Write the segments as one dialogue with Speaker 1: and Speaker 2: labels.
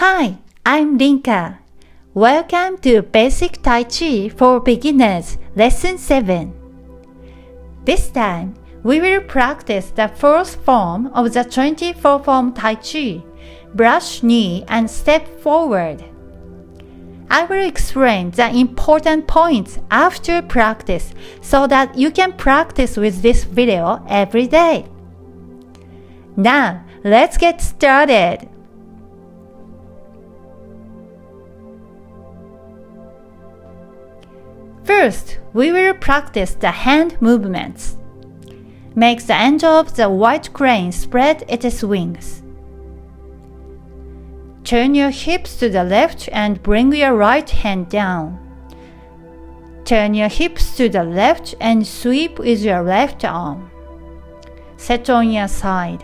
Speaker 1: Hi, I'm Rinka. Welcome to Basic Tai Chi for Beginners, Lesson 7. This time, we will practice the first form of the 24form Tai Chi, brush knee and step forward. I will explain the important points after practice so that you can practice with this video every day. Now, let's get started. First, we will practice the hand movements. Make the end of the white crane spread its wings. Turn your hips to the left and bring your right hand down. Turn your hips to the left and sweep with your left arm. Set on your side.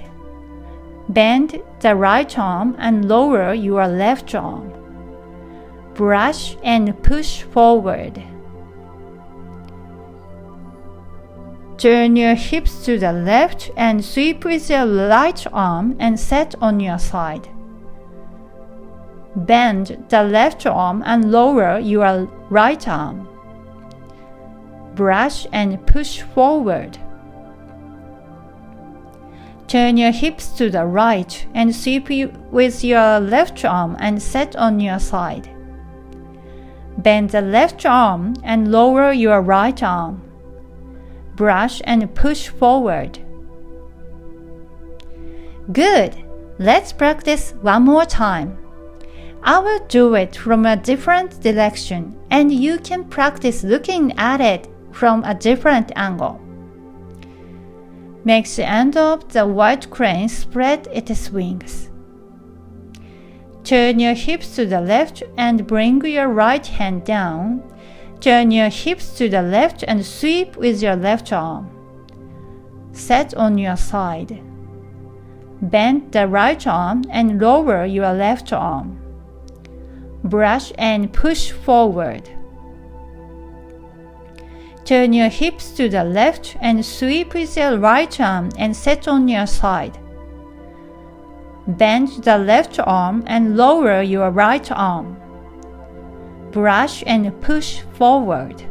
Speaker 1: Bend the right arm and lower your left arm. Brush and push forward. Turn your hips to the left and sweep with your right arm and set on your side. Bend the left arm and lower your right arm. Brush and push forward. Turn your hips to the right and sweep with your left arm and set on your side. Bend the left arm and lower your right arm. Brush and push forward. Good! Let's practice one more time. I will do it from a different direction and you can practice looking at it from a different angle. Make the end of the white crane spread its wings. Turn your hips to the left and bring your right hand down. Turn your hips to the left and sweep with your left arm. Set on your side. Bend the right arm and lower your left arm. Brush and push forward. Turn your hips to the left and sweep with your right arm and set on your side. Bend the left arm and lower your right arm. Brush and push forward.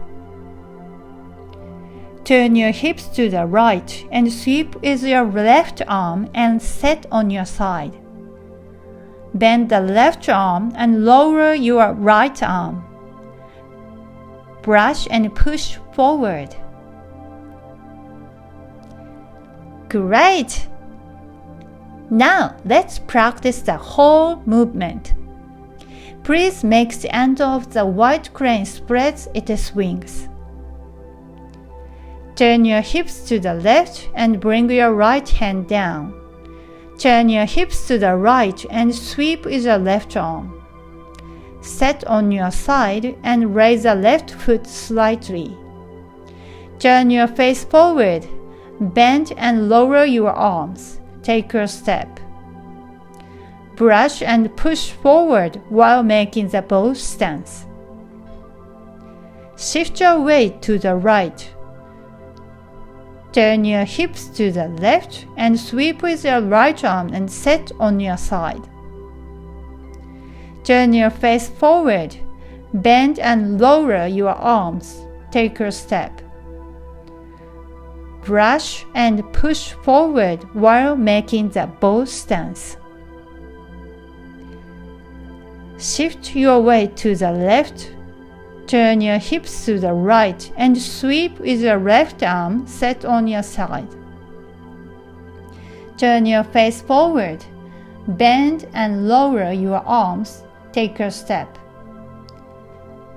Speaker 1: Turn your hips to the right and sweep with your left arm and set on your side. Bend the left arm and lower your right arm. Brush and push forward. Great! Now let's practice the whole movement. Please make the end of the white crane spread its wings. Turn your hips to the left and bring your right hand down. Turn your hips to the right and sweep with your left arm. Set on your side and raise the left foot slightly. Turn your face forward. Bend and lower your arms. Take a step. Brush and push forward while making the bow stance. Shift your weight to the right. Turn your hips to the left and sweep with your right arm and set on your side. Turn your face forward. Bend and lower your arms. Take a step. Brush and push forward while making the bow stance. Shift your weight to the left. Turn your hips to the right and sweep with your left arm set on your side. Turn your face forward. Bend and lower your arms. Take a step.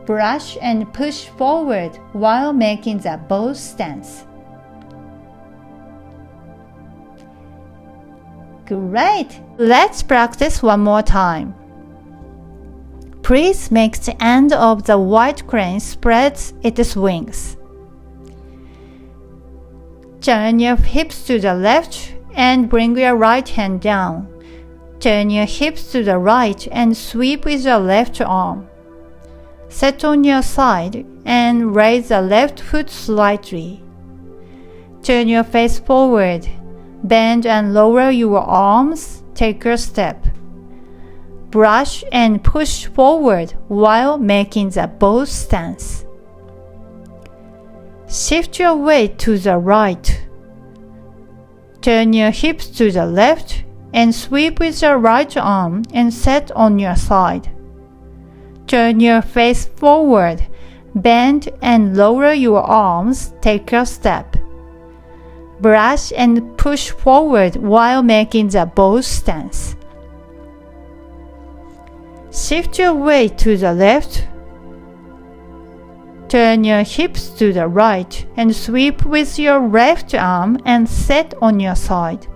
Speaker 1: Brush and push forward while making the bow stance. Great! Let's practice one more time. Please make the end of the white crane spread its wings. Turn your hips to the left and bring your right hand down. Turn your hips to the right and sweep with your left arm. Set on your side and raise the left foot slightly. Turn your face forward. Bend and lower your arms. Take a step. brush and push forward while making the bow stance. Shift your weight to the right. Turn your hips to the left and sweep with your right arm and set on your side. Turn your face forward, bend and lower your arms, take a step. Brush and push forward while making the bow stance. Shift your weight to the left. Turn your hips to the right and sweep with your left arm and set on your side.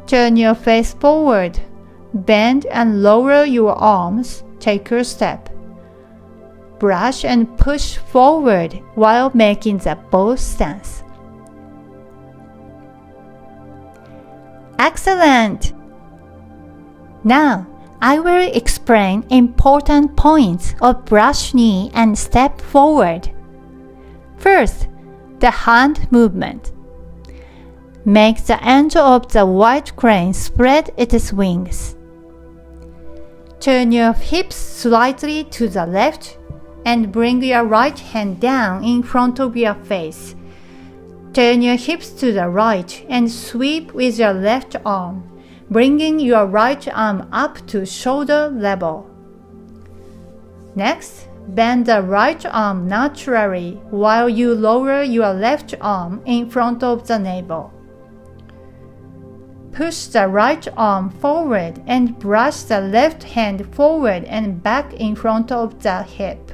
Speaker 1: Turn your face forward, bend and lower your arms, take a step. Brush and push forward while making the bow stance. Excellent! Now, I will explain important points of brush knee and step forward. First, the hand movement. Make the end of the white crane spread its wings. Turn your hips slightly to the left and bring your right hand down in front of your face. Turn your hips to the right and sweep with your left arm, bringing your right arm up to shoulder level. Next, bend the right arm naturally while you lower your left arm in front of the navel. Push the right arm forward and brush the left hand forward and back in front of the hip.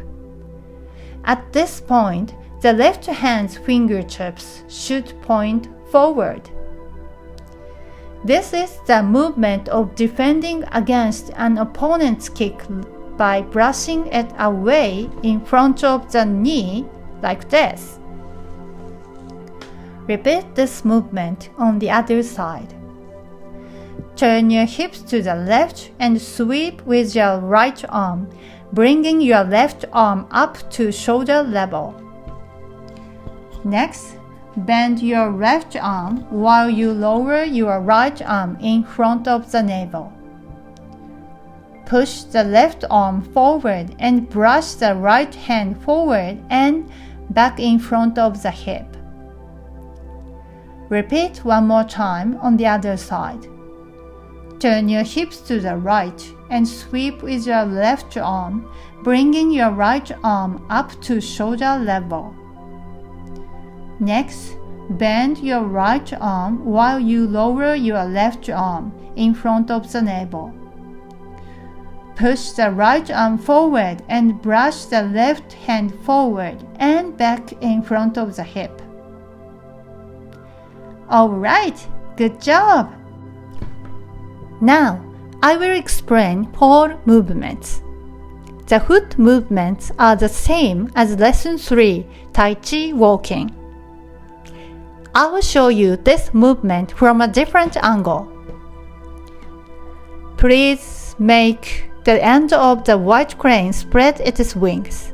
Speaker 1: At this point, the left hand's fingertips should point forward. This is the movement of defending against an opponent's kick by brushing it away in front of the knee like this. Repeat this movement on the other side. Turn your hips to the left and sweep with your right arm, bringing your left arm up to shoulder level. Next, bend your left arm while you lower your right arm in front of the navel. Push the left arm forward and brush the right hand forward and back in front of the hip. Repeat one more time on the other side. Turn your hips to the right and sweep with your left arm, bringing your right arm up to shoulder level. Next, bend your right arm while you lower your left arm in front of the navel. Push the right arm forward and brush the left hand forward and back in front of the hip. Alright, good job! Now, I will explain 4 movements. The foot movements are the same as Lesson 3, Tai Chi walking. I will show you this movement from a different angle. Please make the end of the white crane spread its wings.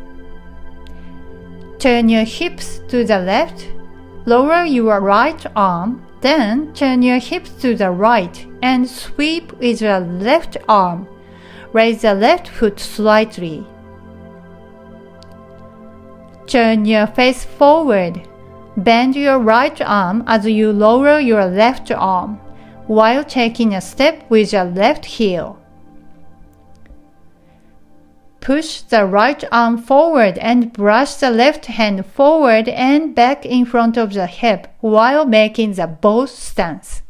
Speaker 1: Turn your hips to the left, lower your right arm, then turn your hips to the right and sweep with your left arm. Raise the left foot slightly. Turn your face forward. Bend your right arm as you lower your left arm, while taking a step with your left heel. Push the right arm forward and brush the left hand forward and back in front of the hip while making the bow stance.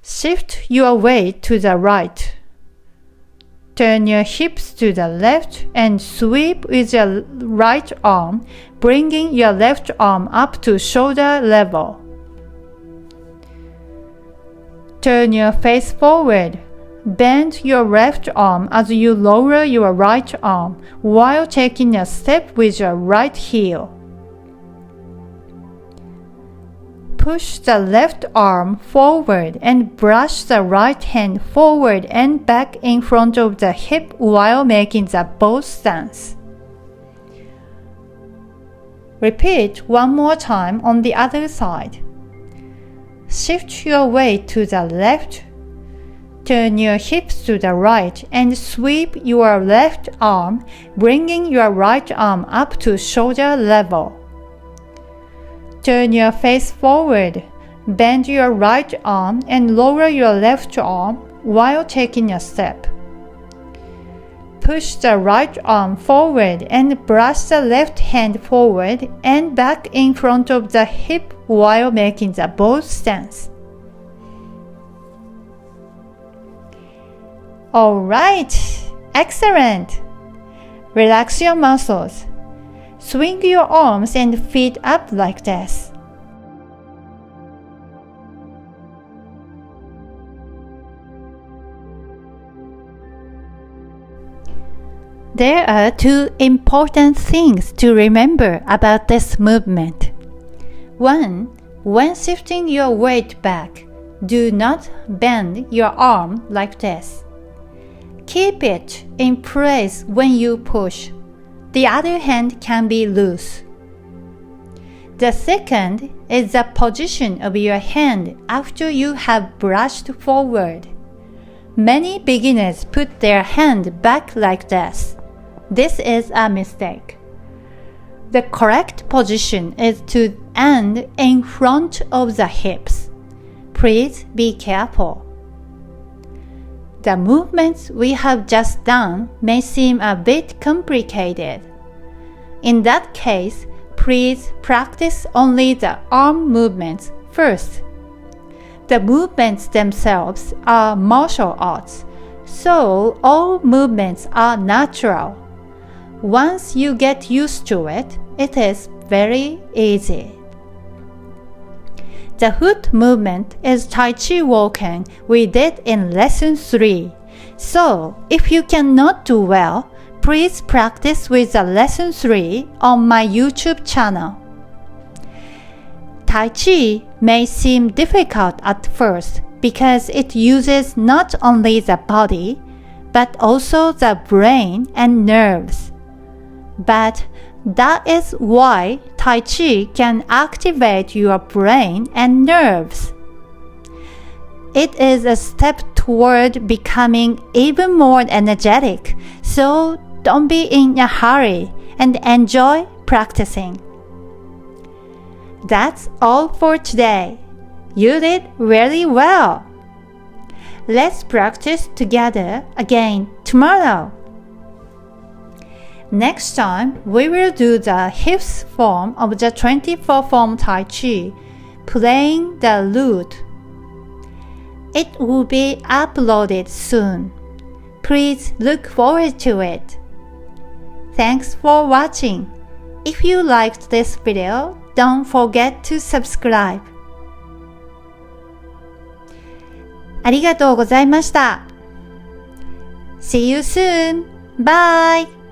Speaker 1: Shift your weight to the right. Turn your hips to the left and sweep with your right arm, bringing your left arm up to shoulder level. Turn your face forward. Bend your left arm as you lower your right arm while taking a step with your right heel. Push the left arm forward and brush the right hand forward and back in front of the hip while making the bow stance. Repeat one more time on the other side. Shift your weight to the left. turn your hips to the right and sweep your left arm, bringing your right arm up to shoulder level. Turn your face forward. Bend your right arm and lower your left arm while taking a step. Push the right arm forward and brush the left hand forward and back in front of the hip while making the bow stance. Alright, excellent! Relax your muscles. Swing your arms and feet up like this. There are two important things to remember about this movement. One, when shifting your weight back, do not bend your arm like this. Keep it in place when you push. The other hand can be loose. The second is the position of your hand after you have brushed forward. Many beginners put their hand back like this. This is a mistake. The correct position is to end in front of the hips. Please be careful. The movements we have just done may seem a bit complicated. In that case, please practice only the arm movements first. The movements themselves are martial arts, so all movements are natural. Once you get used to it, it is very easy. The foot movement is Tai Chi walking we did in Lesson 3. So, if you cannot do well, please practice with the Lesson 3 on my YouTube channel. Tai Chi may seem difficult at first because it uses not only the body, but also the brain and nerves. But that is why Tai Chi can activate your brain and nerves. It is a step toward becoming even more energetic, so don't be in a hurry and enjoy practicing. That's all for today. You did really well. Let's practice together again tomorrow. Next time, we will do the hips form of the 24form Tai Chi, playing the lute. It will be uploaded soon. Please look forward to it. Thanks for watching. If you liked this video, don't forget to subscribe. ありがとうございました。See you soon. Bye.